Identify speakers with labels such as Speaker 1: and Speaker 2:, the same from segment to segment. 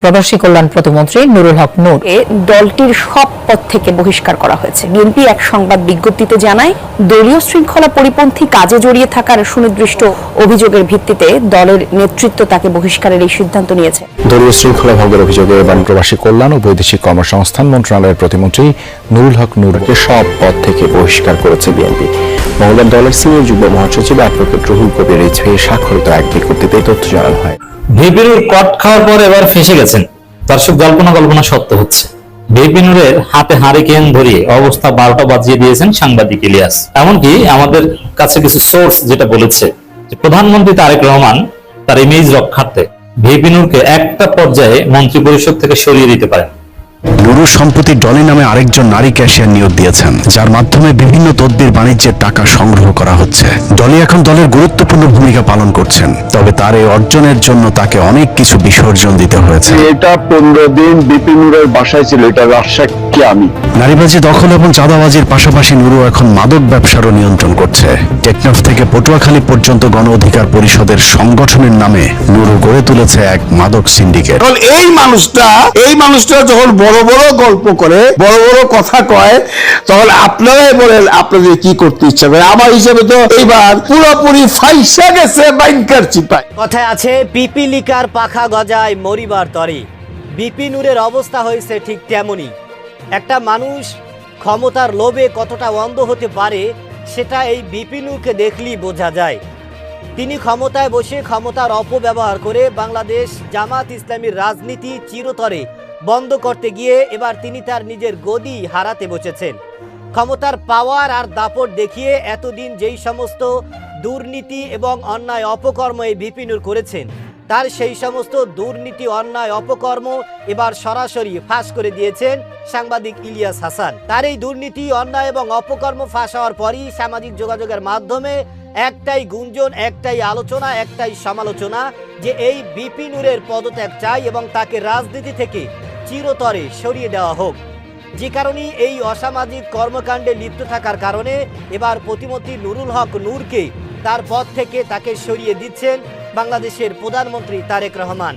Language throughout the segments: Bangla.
Speaker 1: প্রবাসী কল্যাণ প্রতিমন্ত্রী নুরুল হক নূর দলটির সব পদ থেকে বহিষ্কার করা হয়েছে। বিএনপি এক সংবাদ বিজ্ঞপ্তিতে জানায়, দলীয় শৃঙ্খলা পরিপন্থী কাজে জড়িয়ে থাকার সুনির্দিষ্ট অভিযোগের ভিত্তিতে দলের নেতৃত্ব তাকে বহিষ্কারের এই সিদ্ধান্ত নিয়েছে।
Speaker 2: দলীয় শৃঙ্খলা ভঙ্গের অভিযোগে এবার প্রবাসী কল্যাণ ও বৈদেশিক কর্মসংস্থান মন্ত্রণালয়ের প্রতিমন্ত্রী নুরুল হক নূরকে সব পদ থেকে বহিষ্কার করেছে বিএনপি। মঙ্গলবার দলের সিনিয়র যুগ্ম মহাসচিব অ্যাডভোকেট রুহুল কবির রিজভী স্বাক্ষরিত এক বিজ্ঞপ্তিতে তথ্য জানানো হয়।
Speaker 3: ভিপিনুর কট খাওয়ার পর এবার ফেঁসে গেছেন। দর্শক, কল্পনা সত্য হচ্ছে। ভিপিনুরের হাতে হারিকেন ধরিয়ে অবস্থা 12টা বাজিয়ে দিয়েছেন সাংবাদিক ইলিয়াস। এমনকি আমাদের কাছে কিছু সোর্স যেটা বলেছে যে প্রধানমন্ত্রী তারেক রহমান তার ইমেজ রক্ষার্থে ভিপিনুরকে একটা পর্যায়ে মন্ত্রী পরিষদ থেকে সরিয়ে দিতে পারেন।
Speaker 4: নুরু সম্প্রতি ডলি নামে আরেকজন নারী ক্যাশিয়ার নিয়োগ দিয়েছেন, যার মাধ্যমে বিভিন্ন তদবির বাণিজ্যের টাকা সংগ্রহ করা হচ্ছে। ডলি এখন দলের গুরুত্বপূর্ণ ভূমিকা পালন করছেন, তবে তার এই অর্জনের জন্য তাকে অনেক কিছু বিসর্জন দিতে হয়েছে।
Speaker 5: এটা 15 দিন বিপিনুরের বাসায় ছিল, এটা রাজসাক্ষী আমি।
Speaker 4: নারীবাজি, দখল এবং চাঁদাবাজির পাশাপাশি নুরু এখন মাদক ব্যবসারও নিয়ন্ত্রণ করছে। টেকনাফ থেকে পটুয়াখালী পর্যন্ত গণ অধিকার পরিষদের সংগঠনের নামে নুরু গড়ে তুলেছে এক মাদক সিন্ডিকেট।
Speaker 5: এই মানুষটা যখন বড় বড় গল্প করে, বড় বড় কথা কয়, তখন আপনারাই বলেন আপনাদের কি করতে ইচ্ছা করে। আমার হিসেবে তো এইবার পুরোপুরি ফাইসা গেছে বাইনকার চিপায়।
Speaker 6: কথায় আছে, পিপিলিকার পাখা গজায় মরিবার তরে। বিপিনুরের অবস্থা হয়েছে ঠিক তেমনই। একটা মানুষ ক্ষমতার লোভে কতটা অন্ধ হতে পারে সেটা এই বিপিনুরকে দেখলেই বোঝা যায়। তিনি ক্ষমতায় বসে ক্ষমতার অপব্যবহার করে বাংলাদেশ জামাত ইসলামীর রাজনীতি চিরতরে বন্ধ করতে গিয়ে এবার তিনি তার নিজের গদি হারাতে বসেছেন। ক্ষমতার পাওয়ার আর দাপট দেখিয়ে এতদিন যেই সমস্ত দুর্নীতি এবং অন্যায় অপকর্ম এই বিপিনুর করেছেন, তার সেই সমস্ত দুর্নীতি, অন্যায়, অপকর্ম এবার সরাসরি ফাঁস করে দিয়েছেন সাংবাদিক ইলিয়াস হাসান। তার এই দুর্নীতি, অন্যায় এবং অপকর্ম ফাঁস হওয়ার পরই সামাজিক যোগাযোগের মাধ্যমে একটাই গুঞ্জন, একটাই আলোচনা, একটাই সমালোচনা যে এই বিপিনুরের পদত্যাগ চাই এবং তাকে রাজনীতি থেকে চিরতরে সরিয়ে দেওয়া হোক। যে কারণে এই অসামাজিক কর্মকাণ্ডে লিপ্ত থাকার কারণে এবার প্রতিমন্ত্রী নুরুল হক নূরকে তার পদ থেকে তাকে সরিয়ে দিচ্ছেন বাংলাদেশের প্রধানমন্ত্রী তারেক রহমান।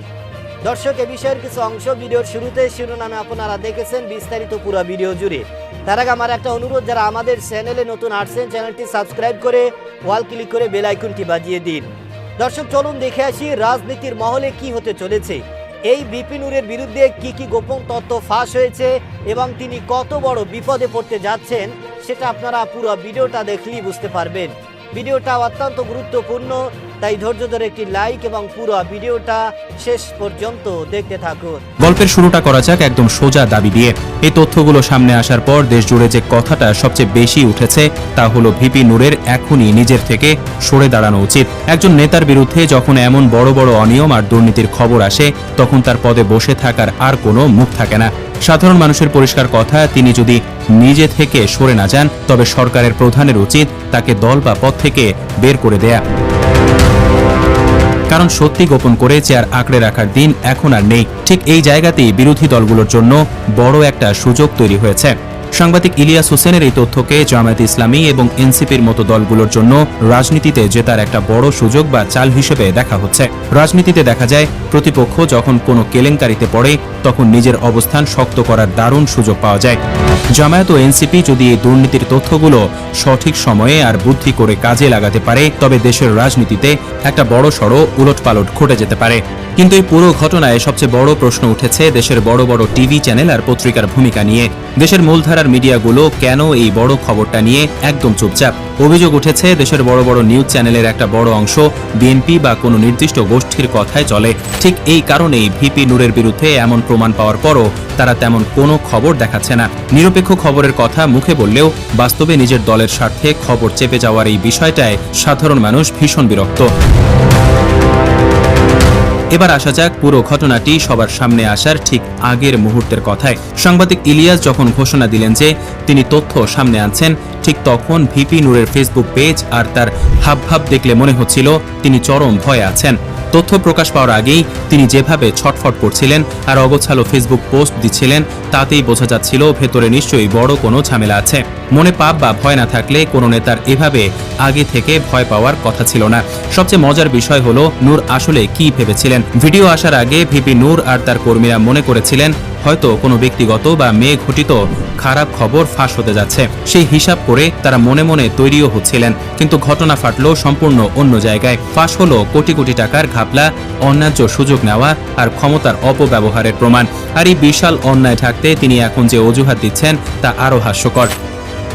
Speaker 6: দর্শক, এ বিষয়ের কিছু অংশ ভিডিওর শুরুতে শিরোনামে আপনারা দেখেছেন, বিস্তারিত পুরো ভিডিও জুড়ে। তার আগে আমার একটা অনুরোধ, যারা আমাদের চ্যানেলে নতুন আসছেন চ্যানেলটি সাবস্ক্রাইব করে ওয়াল ক্লিক করে বেল আইকনটি বাজিয়ে দিন। দর্শক, চলুন দেখে আসি রাজনীতির মহলে কি হতে চলেছে। এই বিপিনুরের বিরুদ্ধে কি কি গোপন তথ্য ফাঁস হয়েছে এবং তিনি কত বড় বিপদে পড়তে যাচ্ছেন সেটা আপনারা পুরো ভিডিওটা দেখলেই বুঝতে পারবেন। ভিডিওটা অত্যন্ত গুরুত্বপূর্ণ, তাই ধৈর্য ধরে একটি লাইক এবং পুরো ভিডিওটা শেষ পর্যন্ত দেখতে থাকুন।
Speaker 7: গল্পের শুরুটা করা যাক একদম সোজা দাবি দিয়ে। এই তথ্যগুলো সামনে আসার পর দেশ জুড়ে যে কথাটা সবচেয়ে বেশি উঠেছে তা হলো ভিপি নূরের এখনই নিজের থেকে সরে দাঁড়ানো উচিত। একজন নেতার বিরুদ্ধে যখন এমন বড় বড় অনিয়ম আর দুর্নীতির খবর আসে, তখন তার পদে বসে থাকার আর কোনো মুখ থাকে না। সাধারণ মানুষের পরিষ্কার কথা, তিনি যদি নিজে থেকে সরে না যান, তবে সরকারের প্রধানের উচিত তাকে দল বা পদ থেকে বের করে দেয়া। কারণ সত্যি গোপন করে চেয়ার আঁকড়ে রাখার দিন এখন আর নেই। ঠিক এই জায়গাতেই বিরোধী দলগুলোর জন্য বড় একটা সুযোগ তৈরি হয়েছে। সাংবাদিক ইলিয়াস হোসেনের এই তথ্যকে জামায়াত ইসলামী এবং এনসিপির মতো দলগুলোর জন্য রাজনীতিতে জেতার একটা বড় সুযোগ বা চাল হিসেবে দেখা হচ্ছে। রাজনীতিতে দেখা যায়, প্রতিপক্ষ যখন কোনো কেলেঙ্কারিতে পড়ে তখন নিজের অবস্থান শক্ত করার দারুণ সুযোগ পাওয়া যায়। জামায়াত ও এনসিপি যদি এই দুর্নীতির তথ্যগুলো সঠিক সময়ে আর বুদ্ধি করে কাজে লাগাতে পারে, তবে দেশের রাজনীতিতে একটা বড় সড়ো উলটপালট ঘটে যেতে পারে। কিন্তু এই পুরো ঘটনায় সবচেয়ে বড় প্রশ্ন উঠেছে দেশের বড় বড় টিভি চ্যানেল আর পত্রিকার ভূমিকা নিয়ে। দেশের মূলধারার মিডিয়াগুলো কেন এই বড় খবরটা নিয়ে একদম চুপচাপ? অভিযোগ উঠেছে দেশের বড় বড় নিউজ চ্যানেলের একটা বড় অংশ বিএনপি বা কোনো নির্দিষ্ট গোষ্ঠীর কথায় চলে। ঠিক এই কারণেই ভিপি নূরের বিরুদ্ধে এমন প্রমাণ পাওয়ার পরও তারা তেমন কোনো খবর দেখাচ্ছে না। নিরপেক্ষ খবরের কথা মুখে বললেও বাস্তবে নিজের দলের স্বার্থে খবর চেপে যাওয়ার এই বিষয়টায় সাধারণ মানুষ ভীষণ বিরক্ত। এবার আসা যাক পুরো ঘটনাটি সবার সামনে আসার ঠিক আগের মুহূর্তের কথায়। সাংবাদিক ইলিয়াস যখন ঘোষণা দিলেন যে তিনি তথ্য সামনে আনছেন, ঠিক তখন ভিপি নূরের ফেসবুক পেজ আর তার হাবভাব দেখলে মনে হচ্ছিল তিনি চরম ভয়ে আছেন। তথ্য প্রকাশ পাওয়ার আগেই তিনি যেভাবে ছটফট করছিলেন আর অগোছালো ফেসবুক পোস্ট দিচ্ছিলেন তাতেই বোঝা যাচ্ছিল ভেতরে নিশ্চয়ই বড় কোনো ঝামেলা আছে। মনে পাপ বা ভয় না থাকলে কোনো নেতার এভাবে আগে থেকে ভয় পাওয়ার কথা ছিল না। সবচেয়ে মজার বিষয় হলো নূর আসলে কি ভেবেছিলেন। ভিডিও আসার আগে ভিপি নূর আর তার কর্মীরা মনে করেছিলেন হয়তো কোনো ব্যক্তিগত বা মেয়ে ঘটিত খারাপ খবর ফাঁস হতে যাচ্ছে, সেই হিসাব করে তারা মনে মনে তৈরিও হচ্ছিলেন। কিন্তু ঘটনা ফাটলো সম্পূর্ণ অন্য জায়গায়। ফাঁস হলো কোটি কোটি টাকার ঘাপলা, অন্যায্য সুযোগ নেওয়া আর ক্ষমতার অপব্যবহারের প্রমাণ। আর এই বিশাল অন্যায় ঢাকতে তিনি এখন যে অজুহাত দিচ্ছেন তা আরও হাস্যকর।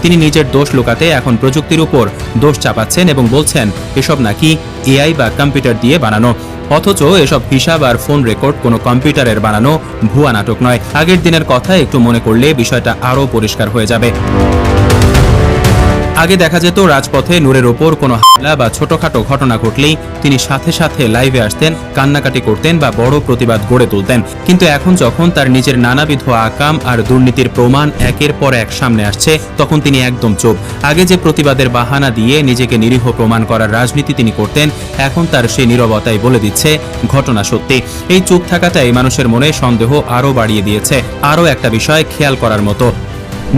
Speaker 7: তিনি নিজের দোষ লুকাতে এখন প্রযুক্তির উপর দোষ চাপাচ্ছেন এবং বলছেন এসব নাকি এআই বা কম্পিউটার দিয়ে বানানো। অথচ এসব হিসাব আর ফোন রেকর্ড কোনো কম্পিউটারের বানানো ভুয়া নাটক নয়। আগের দিনের কথা একটু মনে করলে বিষয়টা আরও পরিষ্কার হয়ে যাবে। আগে দেখা যেত রাজপথে নূরের ওপর কোনো হামলা বা ছোটখাটো ঘটনা ঘটলেই তিনি সাথে সাথে লাইভে আসতেন, কান্নাকাটি করতেন বা বড় প্রতিবাদ গড়ে তুলতেন। কিন্তু এখন যখন তার নিজের নানাবিধ আকাম আর দুর্নীতির প্রমাণ একের পর এক সামনে আসছে তখন তিনি একদম চুপ। আগে যে প্রতিবাদের বাহানা দিয়ে নিজেকে নিরীহ প্রমাণ করার রাজনীতি তিনি করতেন, এখন তার সেই নীরবতাই বলে দিচ্ছে ঘটনা সত্যি। এই চুপ থাকাটাই মানুষের মনে সন্দেহ আরও বাড়িয়ে দিয়েছে। আরও একটা বিষয় খেয়াল করার মতো,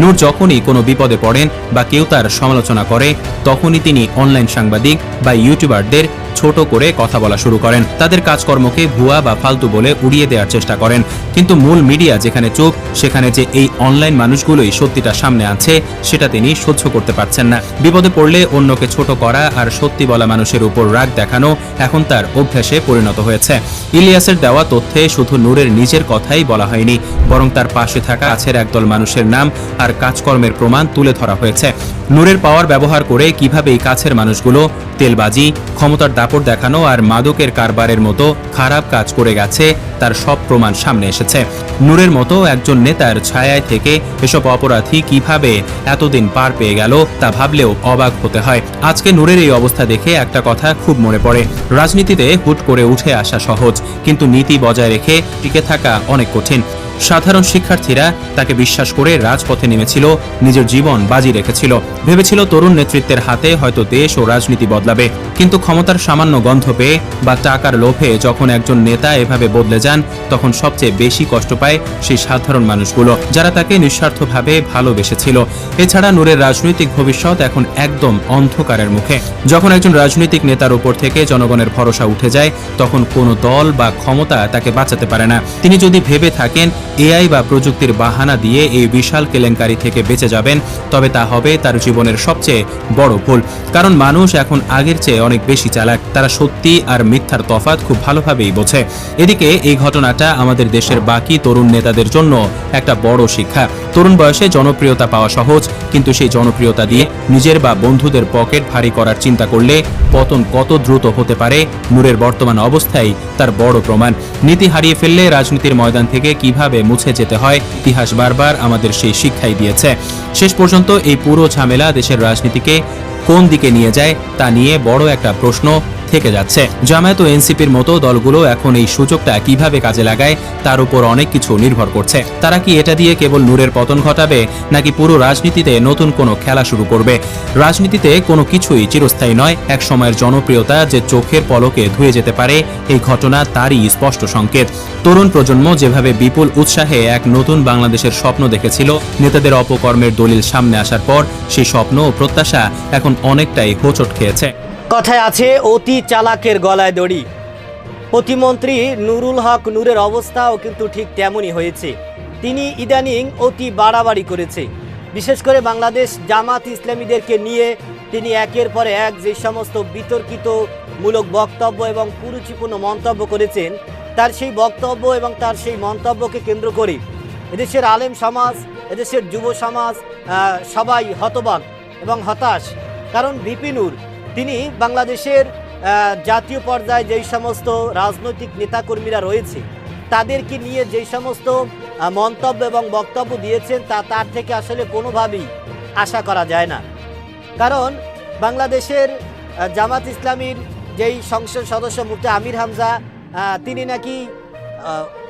Speaker 7: নূর যখনই কোনো বিপদে পড়েন বা কেউ তার সমালোচনা করে তখনই তিনি অনলাইন সাংবাদিক বা ইউটিউবারদের ছোট করে কথা বলা শুরু করেন, তাদের কাজকর্মকে ভুয়া বা ফালতু বলে উড়িয়ে দেওয়ার চেষ্টা করেন। কিন্তু মূল মিডিয়া যেখানে চুপ, সেখানে যে এই অনলাইন মানুষগুলোই সত্যিটা সামনে আছে সেটা তিনি সহ্য করতে পারছেন না। বিপদে পড়লে অন্যকে ছোট করা আর সত্যি বলা মানুষের উপর রাগ দেখানো এখন তার অভ্যাসে পরিণত হয়েছে। ইলিয়াসের দেওয়া তথ্যে শুধু নূরের নিজের কথাই বলা হয়নি, বরং তার পাশে থাকা কাছের একদল মানুষের নাম আর কাজকর্মের প্রমাণ তুলে ধরা হয়েছে। নূরের পাওয়ার ব্যবহার করে কিভাবে এই কাছের মানুষগুলো তেলবাজি, ক্ষমতার দাপট দেখানো আর মাদকের কারবারের মতো খারাপ কাজ করে গেছে তার সব প্রমাণ সামনে এসেছে। নূরের মতো একজন নেতার ছায়ায় থেকে এসব অপরাধী কিভাবে এতদিন পার পেয়ে গেল তা ভাবলেও অবাক হতে হয়। আজকে নূরের এই অবস্থা দেখে একটা কথা খুব মনে পড়ে, রাজনীতিতে হুট করে উঠে আসা সহজ, কিন্তু নীতি বজায় রেখে টিকে থাকা অনেক কঠিন। সাধারণ শিক্ষার্থীরা তাকে বিশ্বাস করে রাজপথে নেমেছিল, নিজের জীবন বাজি রেখেছিল, ভেবেছিল তরুণ নেতৃত্বের হাতে হয়তো দেশ ও রাজনীতি বদলাবে। কিন্তু ক্ষমতার সামান্য গন্ধ পেয়ে বা টাকার লোভে যখন একজন নেতা এভাবে বদলে যান তখন সবচেয়ে বেশি কষ্ট পায় সেই সাধারণ মানুষগুলো যারা তাকে নিঃস্বার্থভাবে ভালোবেসেছিল। এছাড়া নূরের রাজনৈতিক ভবিষ্যৎ এখন একদম অন্ধকারের মুখে। যখন একজন রাজনৈতিক নেতার উপর থেকে জনগণের ভরসা উঠে যায় তখন কোনো দল বা ক্ষমতা তাকে বাঁচাতে পারে না। তিনি যদি ভেবে থাকেন এআই বা প্রযুক্তির বাহানা দিয়ে এই বিশাল কেলেঙ্কারি থেকে বেঁচে যাবেন তবে তা হবে তার জীবনের সবচেয়ে বড় ভুল। কারণ মানুষ এখন আগের চেয়ে অনেক বেশি চালাক, তারা সত্যি আর মিথ্যার তফাৎ খুব ভালোভাবেই বোঝে। এদিকে এই ঘটনাটা আমাদের দেশের বাকি তরুণ নেতাদের জন্য একটা বড় শিক্ষা। তরুণ বয়সে জনপ্রিয়তা পাওয়া সহজ, কিন্তু সেই জনপ্রিয়তা দিয়ে নিজের বা বন্ধুদের পকেট ভারী করার চিন্তা করলে পতন কত দ্রুত হতে পারে নূরের বর্তমান অবস্থায় তার বড় প্রমাণ। নীতি হারিয়ে ফেললে রাজনীতির ময়দান থেকে কিভাবে মুছে যেতে হয় ইতিহাস বারবার আমাদের সেই শিক্ষাই দিয়েছে। শেষ পর্যন্ত এই পুরো ঝামেলা দেশের রাজনীতিকে কোন দিকে নিয়ে যায় তা নিয়ে বড় একটা প্রশ্ন থেকে যাচ্ছে। জামায়াত ও এনসিপির মতো দলগুলো এখন এই সুযোগটা কিভাবে কাজে লাগায় তার উপর অনেক কিছু নির্ভর করছে। তারা কি এটা দিয়ে কেবল নূরের পতন ঘটাবে নাকি পুরো রাজনীতিতে নতুন কোনো খেলা শুরু করবে? রাজনীতিতে কোনো কিছুই চিরস্থায়ী নয়। এক সময়ের জনপ্রিয়তা যে চোখের পলকে ধুয়ে যেতে পারে এই ঘটনা তারই স্পষ্ট সংকেত। তরুণ প্রজন্ম যেভাবে বিপুল উৎসাহে এক নতুন বাংলাদেশের স্বপ্ন দেখেছিল, নেতাদের অপকর্মের দলিল সামনে আসার পর সেই স্বপ্ন ও প্রত্যাশা এখন অনেকটাই হোঁচট খেয়েছে।
Speaker 6: কথায় আছে অতি চালাকের গলায় দড়ি। প্রতিমন্ত্রী নুরুল হক নূরের অবস্থাও কিন্তু ঠিক তেমনই হয়েছে। তিনি ইদানিং অতি বাড়াবাড়ি করেছে। বিশেষ করে বাংলাদেশ জামাত ইসলামীদেরকে নিয়ে তিনি একের পর এক যে সমস্ত বিতর্কিত মূলক বক্তব্য এবং কুরুচিপূর্ণ মন্তব্য করেছেন, তার সেই বক্তব্য এবং তার সেই মন্তব্যকে কেন্দ্র করে এদেশের আলেম সমাজ, এদেশের যুব সমাজ সবাই হতবাক এবং হতাশ। কারণ ভিপি নূর তিনি বাংলাদেশের জাতীয় পর্যায়ে যেই সমস্ত রাজনৈতিক নেতাকর্মীরা রয়েছে তাদেরকে নিয়ে যেই সমস্ত মন্তব্য এবং বক্তব্য দিয়েছেন তা তার থেকে আসলে কোনোভাবেই আশা করা যায় না। কারণ বাংলাদেশের জামাত ইসলামীর যেই সংসদ সদস্য মুফতি আমির হামজা, তিনি নাকি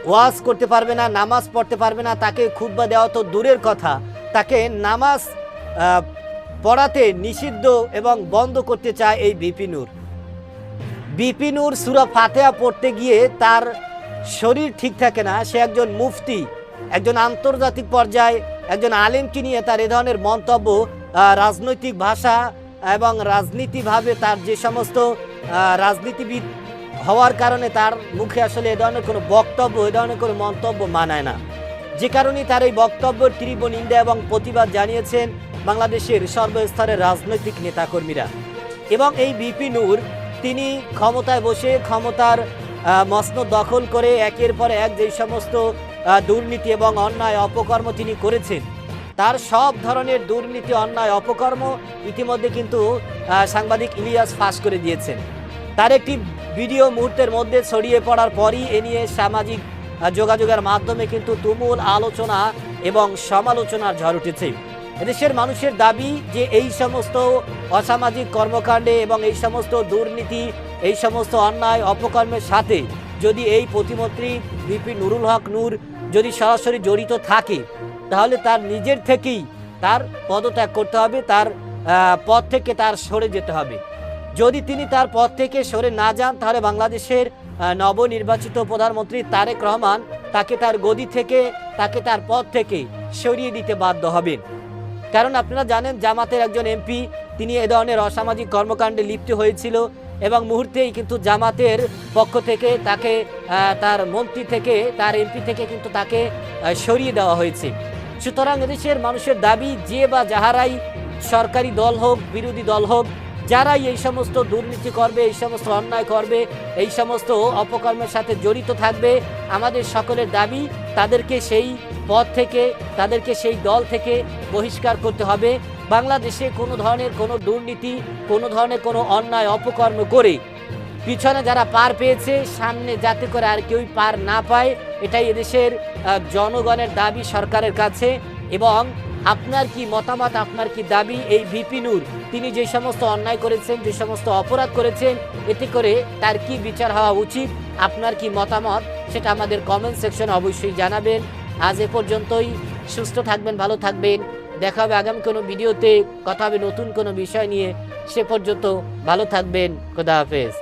Speaker 6: ওয়াজ করতে পারবে না, নামাজ পড়তে পারবে না, তাকে খুতবা দেওয়া তো দূরের কথা, তাকে নামাজ পড়াতে নিষিদ্ধ এবং বন্ধ করতে চায় এই ভিপি নূর। বিপি নূর সূরা ফাতিহা পড়তে গিয়ে তার শরীর ঠিক থাকে না, সে একজন মুফতি, একজন আন্তর্জাতিক পর্যায়ে একজন আলেমকে নিয়ে তার এ ধরনের মন্তব্য, রাজনৈতিক ভাষা এবং রাজনীতিভাবে তার যে সমস্ত রাজনীতিবিদ হওয়ার কারণে তার মুখে আসলে এ ধরনের কোনো বক্তব্য, এ ধরনের কোনো মন্তব্য মানায় না, যে কারণে তার এই বক্তব্যের তীব্র নিন্দা এবং প্রতিবাদ জানিয়েছেন বাংলাদেশের সর্বস্তরের রাজনৈতিক নেতাকর্মীরা। এবং এই বিপি নূর তিনি ক্ষমতায় বসে ক্ষমতার মসনদ দখল করে একের পর এক যেই সমস্ত দুর্নীতি এবং অন্যায় অপকর্ম তিনি করেছেন, তার সব ধরনের দুর্নীতি অন্যায় অপকর্ম ইতিমধ্যে কিন্তু সাংবাদিক ইলিয়াস ফাঁস করে দিয়েছেন। তার একটি ভিডিও মুহূর্তের মধ্যে ছড়িয়ে পড়ার পরই এ নিয়ে সামাজিক যোগাযোগের মাধ্যমে কিন্তু তুমুল আলোচনা এবং সমালোচনার ঝড় উঠেছে। এদেশের মানুষের দাবি যে এই সমস্ত অসামাজিক কর্মকাণ্ডে এবং এই সমস্ত দুর্নীতি, এই সমস্ত অন্যায় অপকর্মের সাথে যদি এই প্রতিমন্ত্রী বিপি নুরুল হক নূর যদি সরাসরি জড়িত থাকে, তাহলে তার নিজের থেকেই তার পদত্যাগ করতে হবে, তার পদ থেকে তার সরে যেতে হবে। যদি তিনি তার পদ থেকে সরে না যান, তাহলে বাংলাদেশের নবনির্বাচিত প্রধানমন্ত্রী তারেক রহমান তাকে তার গদি থেকে, তাকে তার পদ থেকে সরিয়ে দিতে বাধ্য হবেন। কারণ আপনারা জানেন জামাতের একজন এমপি তিনি এ ধরনের অসামাজিক কর্মকাণ্ডে লিপ্ত হয়েছিল এবং মুহূর্তেই কিন্তু জামাতের পক্ষ থেকে তাকে তার মন্ত্রী থেকে, তার এমপি থেকে কিন্তু তাকে সরিয়ে দেওয়া হয়েছে। সুতরাং এদেশের মানুষের দাবি যে বা যাহারাই সরকারি দল হোক, বিরোধী দল হোক, যারাই এই সমস্ত দুর্নীতি করবে, এই সমস্ত অন্যায় করবে, এই সমস্ত অপকর্মের সাথে জড়িত থাকবে, আমাদের সকলের দাবি তাদেরকে সেই পদ থেকে, তাদেরকে সেই দল থেকে বহিষ্কার করতে হবে। বাংলাদেশে কোনো ধরনের কোনো দুর্নীতি, কোনো ধরনের কোনো অন্যায় অপকর্ম করে পিছনে যারা পার পেয়েছে, সামনে যাতে করে আর কেউই পার না পায়, এটাই এদেশের জনগণের দাবি সরকারের কাছে। এবং আপনার কি মতামত, আপনার কি দাবি? এই বিপি নূর তিনি যে সমস্ত অন্যায় করেছেন, যে সমস্ত অপরাধ করেছেন, এতে করে তার কি বিচার হওয়া উচিত? আপনার কি মতামত সেটা আমাদের কমেন্ট সেকশনে অবশ্যই জানাবেন। আজ এ পর্যন্তই। সুস্থ থাকবেন, ভালো থাকবেন। দেখা হবে আগামী কোনো ভিডিওতে, কথা হবে নতুন কোনো বিষয় নিয়ে। সে পর্যন্ত ভালো থাকবেন। খোদা হাফেজ।